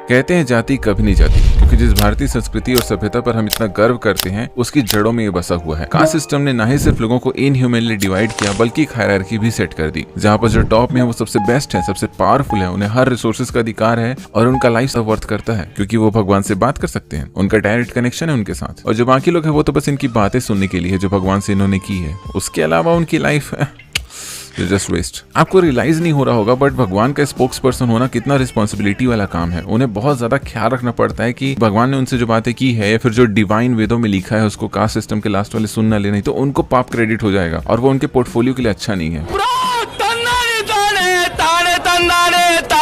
कहते हैं जाति कभी नहीं जाती, क्योंकि जिस भारतीय संस्कृति और सभ्यता पर हम इतना गर्व करते हैं उसकी जड़ों में ये बसा हुआ है। कास्ट सिस्टम ने ना ही सिर्फ लोगों को इनह्यूमनली डिवाइड किया बल्कि एक हायरार्की भी सेट कर दी, जहाँ पर जो टॉप में है वो सबसे बेस्ट है, सबसे पावरफुल है, उन्हें हर रिसोर्सेज का अधिकार है और उनका लाइफ वर्थ करता है क्योंकि वो भगवान से बात कर सकते हैं, उनका डायरेक्ट कनेक्शन है उनके साथ। और जो बाकी लोग हैं वो तो बस इनकी बातें सुनने के लिए है जो भगवान से इन्होंने की है, उसके अलावा उनकी लाइफ जस्ट वेस्ट। आपको रियलाइज नहीं हो रहा होगा बट भगवान का स्पोक्स पर्सन होना कितना रिस्पॉन्सिबिलिटी वाला काम है। उन्हें बहुत ज्यादा ख्याल रखना पड़ता है कि भगवान ने उनसे जो बातें की है या फिर जो डिवाइन वेदों में लिखा है उसको कास्ट सिस्टम के लास्ट वाले सुन ना ले, नहीं तो उनको पाप क्रेडिट हो जाएगा और वो उनके पोर्टफोलियो के लिए अच्छा नहीं है।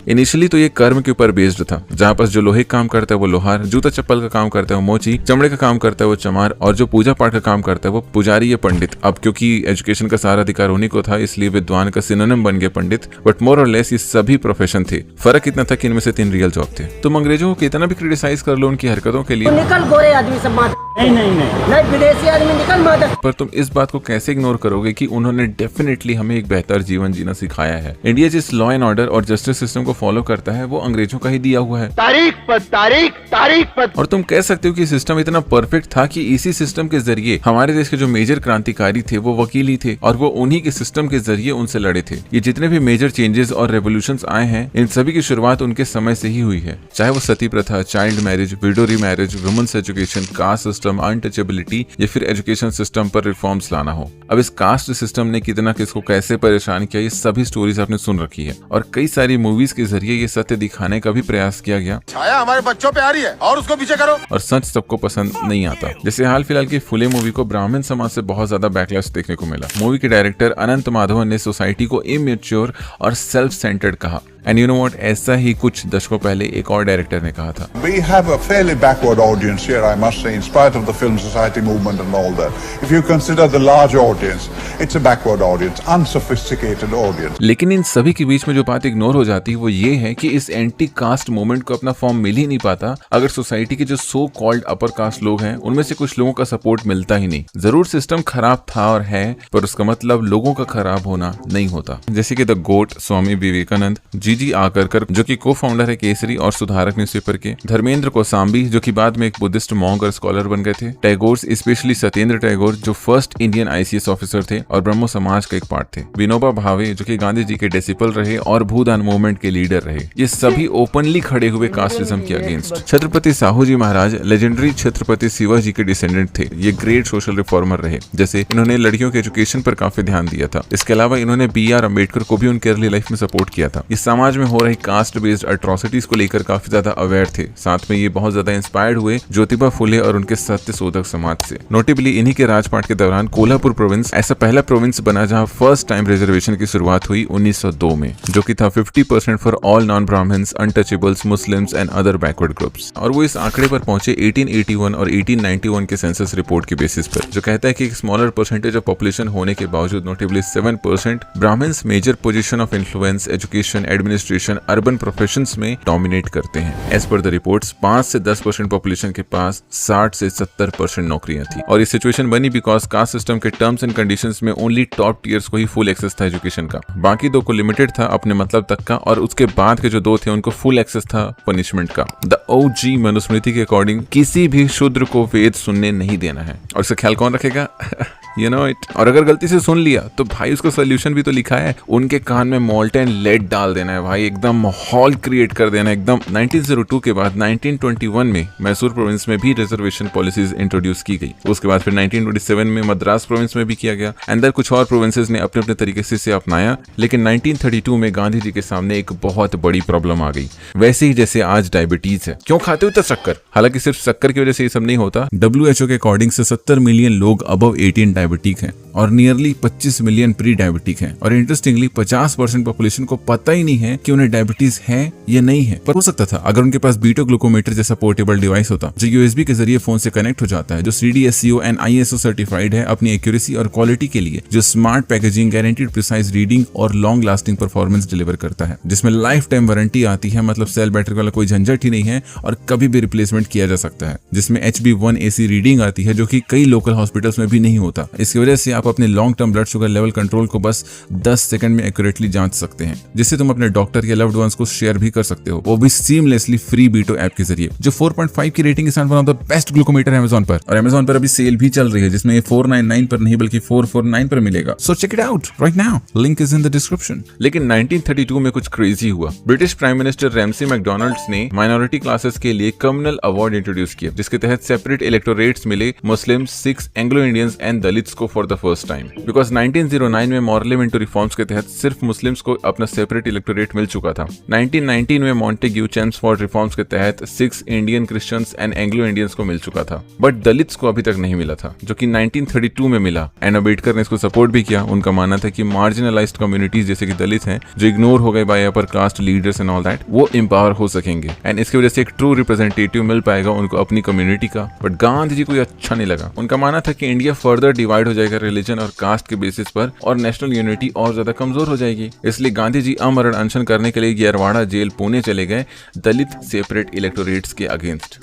इनिशियली तो ये कर्म के ऊपर बेस्ड था, जहाँ पर जो लोहे का काम करता है वो लोहार, जूता चप्पल का काम करता है वो मोची, चमड़े का काम करता है वो चमार और जो पूजा पाठ का काम करता है वो पुजारी या पंडित। अब क्योंकि एजुकेशन का सारा अधिकार उन्हीं को था इसलिए विद्वान का सिनोनिम बन गए पंडित, बट मोर और लेस ये सभी प्रोफेशन थे। फर्क इतना था कि इनमें से 3 रियल जॉब थे। तुम अंग्रेजों को कितना भी क्रिटिसाइज कर लो उनकी हरकतों के लिए, निकल गोरे आदमी सब नहीं विदेशी आदमी निकल, पर तुम इस बात को कैसे इग्नोर करोगे कि उन्होंने डेफिनेटली हमें एक बेहतर जीवन जीना सिखाया है। इंडिया जिस लॉ एंड ऑर्डर और जस्टिस सिस्टम को फॉलो करता है वो अंग्रेजों का ही दिया हुआ है। तारीख। और तुम कह सकते हो कि सिस्टम इतना परफेक्ट था कि इसी सिस्टम के जरिए हमारे देश के जो मेजर क्रांतिकारी थे वो वकील ही थे और वो उन्हीं के सिस्टम के जरिए उनसे लड़े थे। ये जितने भी मेजर चेंजेस और रेवोल्यूशंस आए हैं इन सभी की शुरुआत उनके समय से ही हुई है, चाहे वो सती प्रथा, child marriage, widow remarriage, women's education, caste system, untouchability या फिर एजुकेशन सिस्टम पर रिफॉर्म्स लाना हो। अब इस कास्ट सिस्टम ने कितना किसको कैसे परेशान किया ये सभी स्टोरीज आपने सुन रखी है और कई सारी मूवीज के जरिए ये सत्य दिखाने का भी प्रयास किया गया। छाया हमारे बच्चों पे आ रही है और उसको पीछे करो। और सच सबको पसंद नहीं आता। जैसे हाल फिलहाल की फुले मूवी को ब्राह्मण समाज से बहुत ज्यादा बैकलैश देखने को मिला। मूवी के डायरेक्टर अनंत माधवन ने सोसाइटी को इमेच्योर और सेल्फ सेंटर्ड कहा। एंड यू नो व्हाट, ऐसा ही कुछ दशकों पहले एक और डायरेक्टर ने कहा था। We have a fairly backward audience here, I must say, in spite of the film society movement and all that. If you consider the large audience, it's a backward audience, unsophisticated audience. लेकिन इन सभी के बीच में जो बात ignore हो जाती है वो ये है कि इस एंटी कास्ट मूवमेंट को अपना फॉर्म मिल ही नहीं पाता अगर सोसाइटी के जो सो कॉल्ड अपर कास्ट लोग हैं उनमें से कुछ लोगों का सपोर्ट मिलता ही नहीं। जरूर सिस्टम खराब था और है, पर उसका मतलब लोगों का खराब होना नहीं होता। जैसे कि द गोट स्वामी विवेकानंद, जी आकरकर जो कि को फाउंडर है केसरी और सुधारक न्यूज़पेपर के, धर्मेंद्र कोसाम्बी जो कि बाद में एक बुद्धिस्ट मॉन्क और स्कॉलर बन गए थे, टैगोर स्पेशली सत्येंद्र टैगोर जो फर्स्ट इंडियन ICS ऑफिसर थे और ब्रह्मो समाज का एक पार्ट थे, विनोबा भावे जो कि गांधी जी के डिसिपल रहे और भूदान मूवमेंट के लीडर रहे। ये सभी ओपनली खड़े हुए कास्टिज्म के अगेंस्ट। छत्रपति साहू जी महाराज लेजेंडरी छत्रपति शिवाजी के डिसेंडेंट थे। ये ग्रेट सोशल रिफॉर्मर रहे। जैसे इन्होंने लड़कियों के एजुकेशन पर काफी ध्यान दिया था। इसके अलावा इन्होंने BR अम्बेडकर को भी उनके अर्ली लाइफ में सपोर्ट किया था। इस समाज में हो रही कास्ट बेस्ड अट्रॉसिटीज को लेकर काफी ज्यादा अवेयर थे। साथ में ये बहुत ज्यादा इंस्पायर्ड हुए ज्योतिबा फुले और उनके सत्य शोधक समाज से। नोटेबली इन्हीं के राजपाट के दौरान कोल्हापुर प्रोविंस ऐसा पहला प्रोविंस बना जहां फर्स्ट टाइम रिजर्वेशन की शुरुआत हुई 1902 में, जो कि था 50% for all non Brahmins, untouchables, Muslims and other backward groups. और वो इस आंकड़े पर पहुंचे 1881 और 1891 के सेंसस रिपोर्ट के बेसिस पर, जो कहता है कि एक स्मॉलर परसेंटेज ऑफ पॉपुलेशन होने के बावजूद notably 7% Brahmins major position of influence, education, administration, urban professions में डोमिनेट करते हैं। एज पर द रिपोर्ट्स 5 से 10% पॉपुलेशन के पास 60 से 70% नौकरियां थी। और ये सिचुएशन बनी बिकॉज कास्ट सिस्टम के टर्म्स एंड कंडीशंस में ओनली टॉप टीयर्स को ही फुल एक्सेस था एजुकेशन का, बाकी 2 को लिमिटेड था अपने मतलब तक का, और उसके बाद के जो 2 थे उनको फुल एक्सेस था पनिशमेंट का। द OG मनुस्मृति के अकॉर्डिंग किसी भी शूद्र को वेद सुनने नहीं देना है। और इसका ख्याल कौन रखेगा? You know it। और अगर गलती से सुन लिया तो भाई उसका सोल्यूशन भी तो लिखा है, उनके कान में मोल्टेन लेड डाल देना है भाई, एकदम माहौल क्रिएट कर देना है एकदम। 1902 के बाद 1921 में मैसूर प्रोविंस में भी रिजर्वेशन पॉलिसीज इंट्रोड्यूस की गई। उसके बाद फिर 1927 में मद्रास प्रोविंस में भी किया गया। अंदर कुछ और प्रोविंसेस ने अपने अपने तरीके से इसे अपनाया, लेकिन 1932 में गांधी जी के सामने एक बहुत बड़ी प्रॉब्लम आ गई। वैसे ही जैसे आज डायबिटीज है, क्यों खाते हो तो शक्कर? हालांकि सिर्फ शक्कर की वजह से ये सब नहीं होता। WHO के अकॉर्डिंग से 70 मिलियन लोग अबव 18 डायबिटिक हैं और नियरली 25 मिलियन प्री डायबिटिक हैं। और इंटरेस्टिंगली 50% पॉपुलेशन को पता ही नहीं है कि उन्हें डायबिटीज है या नहीं है। पर हो सकता था अगर उनके पास बीटा ग्लूकोमीटर जैसा पोर्टेबल डिवाइस होता जो USB के जरिए फोन से कनेक्ट हो जाता है, जो CDSCO एंड ISO सर्टिफाइड है अपनी एक्यूरेसी और क्वालिटी के लिए, जो smart packaging, guaranteed precise reading और लॉन्ग लास्टिंग परफॉर्मेंस डिलीवर करता है, जिसमें लाइफ टाइम वारंटी आती है, मतलब सेल बैटरी वाला कोई झंझट ही नहीं है और कभी भी रिप्लेसमेंट किया जा सकता है, जिसमें HB1AC रीडिंग आती है जो कि कई लोकल हॉस्पिटल्स में भी नहीं होता, इसकी वजह से आप अपने long term blood sugar level control को बस 10 सेकंड में एक्यूरेटली जांच सकते हैं, जिससे तुम अपने डॉक्टर या लव्ड वंस को शेयर भी कर सकते हो, वो भी सीमलेसली फ्री बीटो ऐप के जरिए, जो 4.5 की रेटिंग के साथ one of the best glucometer है अमेज़न पर। और अमेज़न पर अभी सेल भी चल रही है जिसमें ये 499 पर नहीं बल्कि 449 पर मिलेगा। So check it out right now, link is in the description. लेकिन 1932 में कुछ क्रेजी हुआ। British prime minister Ramsay MacDonalds ने माइनॉरिटी क्लासेस के लिए कम्युनल अवार्ड इंट्रोड्यूस किया, जिसके तहत सेपरेट इलेक्टोरेट्स मिले Muslim, Sikhs, Anglo Indians and Dalits को for the first time. Because 1909 में पार्लियामेंट रिफॉर्म्स के तहत सिर्फ मुस्लिम्स को अपना सेपरेट इलेक्टोरेट मिल चुका था। 1919 में मॉन्टेग्यू चेम्सफोर्ड रिफॉर्म्स के तहत Sikhs, Indian Christians and Anglo Indians को मिल चुका था, बट दलित्स को अभी तक नहीं मिला था, जो कि 1932 में मिला। एंड अम्बेडकर ने इसको सपोर्ट भी किया। उनका मानना था कि मार्जिनलाइज्ड कम्युनिटीज जैसे कि दलित हैं, जो इग्नोर हो गए bye upper caste leaders and all that, वो एम्पावर हो सकेंगे एंड इसकी वजह से एक ट्रू रिप्रेजेंटेटिव मिल पाएगा उनको अपनी कम्युनिटी का। बट गांधी जी को ये अच्छा नहीं लगा। उनका मानना था कि इंडिया फर्दर डिवाइड हो जाएगा रिलीजन और कास्ट के बेसिस पर और नेशनल यूनिटी और ज्यादा कमजोर हो जाएगी। इसलिए गांधी जी अमरण अनशन करने के लिए गियरवाड़ा जेल पुणे चले गए दलित सेपरेट इलेक्टोरेट्स के अगेंस्ट।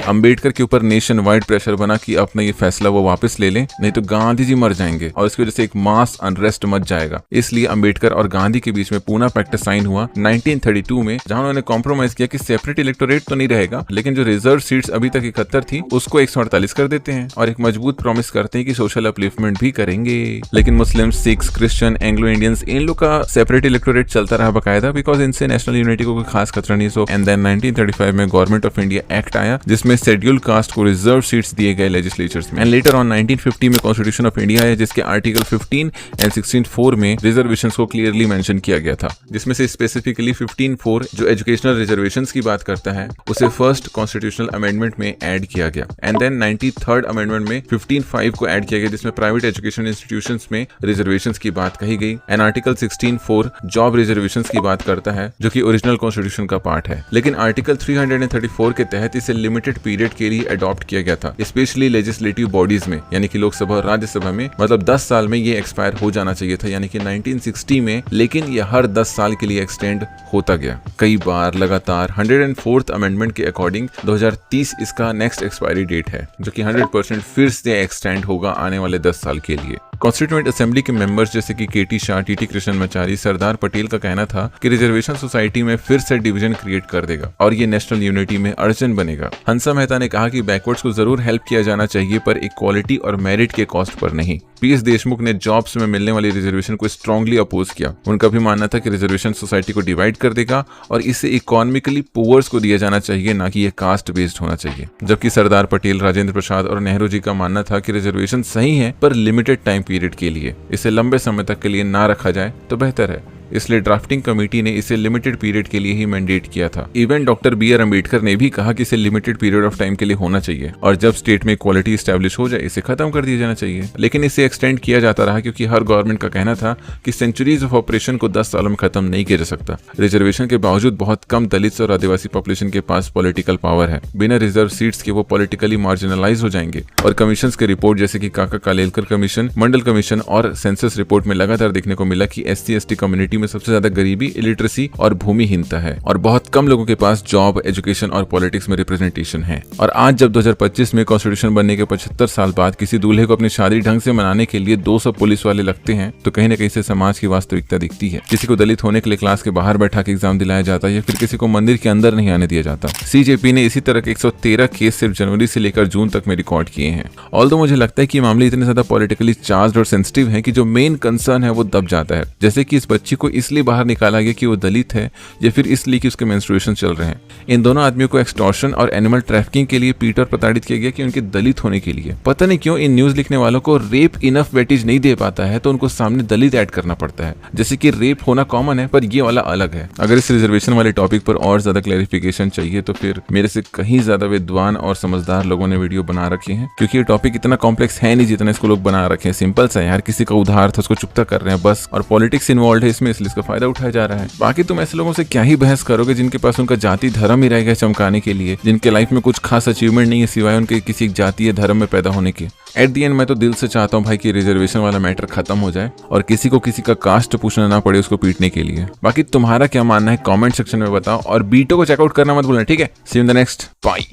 अंबेडकर के ऊपर नेशन वाइड प्रेशर बना कि अपना ये फैसला वो वापस ले लें, नहीं तो गांधी जी मर जाएंगे और इसकी वजह से एक मास अनरेस्ट मच जाएगा। इसलिए अंबेडकर और गांधी के बीच में पूना पैक्ट साइन हुआ 1932 में, जहां उन्होंने कॉम्प्रोमाइज किया कि सेपरेट इलेक्टोरेट तो नहीं रहेगा, लेकिन जो रिजर्व सीट्स अभी तक 71 थी उसको 148 कर देते हैं और एक मजबूत प्रॉमिस करते हैं कि सोशल अपलिफ्टमेंट भी करेंगे। लेकिन मुस्लिम, सिख्स, क्रिश्चियन, एंग्लो इंडियंस, इन लोग का सेपरेट इलेक्टोरेट चलता रहा बकायदा, बिकॉज इनसे नेशनल यूनिटी को कोई खास खतरा नहीं। सो एंड देन 1935 में गवर्नमेंट ऑफ इंडिया एक्ट आया जिसमें शेड्यूल्ड कास्ट को रिजर्व सीट्स दिए गए लेजिस्लेचर्स में। एंड लेटर ऑन 1950 में कॉन्स्टिट्यूशन ऑफ इंडिया है जिसके आर्टिकल 15 एंड 16(4) में रिजर्वेशंस को क्लियरली मेंशन किया गया था, जिसमें से स्पेसिफिकली 15(4) जो एजुकेशनल रिजर्वेशंस की बात करता है उसे फर्स्ट कॉन्स्टिट्यूशनल अमेंडमेंट में ऐड किया गया। एंड देन 93rd अमेंडमेंट में 15(5) को ऐड किया गया जिसमें प्राइवेट एजुकेशन इंस्टीट्यूशंस में रिजर्वेशंस की बात कही गई। एंड आर्टिकल 16(4) जॉब रिजर्वेशंस की बात करता है जो कि ओरिजिनल कॉन्स्टिट्यूशन का पार्ट है, लेकिन आर्टिकल 334 के तहत इसे लिमिटेड पीरियड के लिए अडॉप्ट किया गया था, स्पेशली लेजिस्लेटिव बॉडीज में, यानी कि लोकसभा और राज्यसभा में। मतलब 10 साल में ये एक्सपायर हो जाना चाहिए था, यानी कि 1960 में, लेकिन ये हर 10 साल के लिए एक्सटेंड होता गया कई बार लगातार। 104th अमेंडमेंट के अकॉर्डिंग 2030 इसका नेक्स्ट एक्सपायरी डेट है, जो कि 100% फिर से एक्सटेंड होगा आने वाले 10 साल के लिए। कॉन्स्टिट्यूएंट असेंबली के मेंबर्स जैसे कि केटी शाह, टीटी कृष्णमाचारी, सरदार पटेल का कहना था कि रिजर्वेशन सोसाइटी में फिर से डिवीजन क्रिएट कर देगा और ये नेशनल यूनिटी में अड़चन बनेगा। हंसा मेहता ने कहा कि बैकवर्ड्स को जरूर हेल्प किया जाना चाहिए पर इक्वालिटी और मेरिट के कॉस्ट पर नहीं। पीएस देशमुख ने जॉब्स में मिलने वाली रिजर्वेशन को स्ट्रांगली अपोज किया। उनका भी मानना था कि रिजर्वेशन सोसाइटी को डिवाइड कर देगा और इसे इकोनॉमिकली पुअर्स को दिया जाना चाहिए, ना कि ये कास्ट बेस्ड होना चाहिए। जबकि सरदार पटेल, राजेंद्र प्रसाद और नेहरू जी का मानना था कि रिजर्वेशन सही है पर लिमिटेड टाइम पीरियड के लिए, इसे लंबे समय तक के लिए ना रखा जाए तो बेहतर है। इसलिए ड्राफ्टिंग कमेटी ने इसे लिमिटेड पीरियड के लिए ही मैंडेट किया था। Even doctor B R Ambedkar ने भी कहा कि इसे लिमिटेड पीरियड ऑफ टाइम के लिए होना चाहिए और जब स्टेट में इक्वालिटी स्टैब्लिश हो जाए इसे खत्म कर दिया जाना चाहिए। लेकिन इसे एक्सटेंड किया जाता रहा क्योंकि हर गवर्नमेंट का कहना था कि सेंचुरीज ऑफ ऑपरेशन को 10 सालों में खत्म नहीं किया जा सकता। रिजर्वेशन के बावजूद बहुत कम दलित और आदिवासी पॉपुलेशन के पास पॉलिटिकल पावर है। बिना रिजर्व सीट्स के वो पॉलिटिकली मार्जिनलाइज हो जाएंगे। और कमीशन के रिपोर्ट जैसे कि काका कालेलकर कमीशन, मंडल कमीशन और सेंसस रिपोर्ट में लगातार देखने को मिला कि SC/ST कम्युनिटी में सबसे ज्यादा गरीबी, इलिटरेसी और भूमिहीनता है और बहुत कम लोगों के पास जॉब, एजुकेशन और पॉलिटिक्स में रिप्रेजेंटेशन है। और आज जब 2025 में कॉन्स्टिट्यूशन बनने के 75 साल बाद किसी दूल्हे को अपनी शादी ढंग से मनाने के लिए 200 पुलिस वाले लगते हैं तो कहीं ना कहीं से समाज की वास्तविकता दिखती है। किसी को दलित होने के लिए क्लास के बाहर बैठा के एग्जाम दिलाया जाता है या फिर किसी को मंदिर के अंदर नहीं आने दिया जाता। CJP ने इसी तरह के 113 केस सिर्फ जनवरी से लेकर जून तक में रिकॉर्ड किए हैं। ऑल्दो मुझे लगता है कि मामले इतने ज्यादा पॉलिटिकली चार्ज्ड और सेंसिटिव हैं कि जो मेन कंसर्न है वो दब जाता है। जैसे कि इस बच्ची को इसलिए बाहर निकाला गया कि वो दलित है या फिर इसलिए कि उसके मेंस्ट्रुएशन चल रहे हैं। इन दोनों आदमियों को एक्सटॉर्शन और एनिमल ट्रैफिकिंग के लिए पीट और प्रताड़ित किया गया कि उनके दलित होने के लिए। पता नहीं क्यों इन न्यूज लिखने वालों को रेप इनफ वेटेज नहीं दे पाता है तो उनको सामने दलित ऐड करना पड़ता है। जैसे कि रेप होना कॉमन है पर ये वाला अलग है। अगर इस रिजर्वेशन वाले टॉपिक पर और ज्यादा क्लैरिफिकेशन चाहिए तो फिर मेरे से कहीं ज्यादा विद्वान और समझदार लोगों ने वीडियो बना रखे हैं, क्योंकि ये टॉपिक इतना कॉम्प्लेक्स है नहीं जितना इसको लोग बना रखे हैं। सिंपल सा यार, किसी का उधार था उसको चुकता कर रहे हैं बस, और पॉलिटिक्स इन्वॉल्व है इसमें, इसलिए इसका फायदा उठाया जा रहा है। बाकी तुम ऐसे लोगों से क्या ही बहस करोगे जिनके पास उनका जाति धर्म ही रह गया चमकाने के लिए, जिनके लाइफ में कुछ खास अचीवमेंट नहीं है सिवाय उनके किसी जातीय धर्म में पैदा होने के। एट दी एंड मैं तो दिल से चाहता हूँ भाई कि रिजर्वेशन वाला मैटर खत्म हो जाए और किसी को किसी का कास्ट पूछना ना पड़े उसको पीटने के लिए। बाकी तुम्हारा क्या मानना है कमेंट सेक्शन में बताओ और बीटो को चेकआउट करना मत भूलना, ठीक है। See you in the next, bye.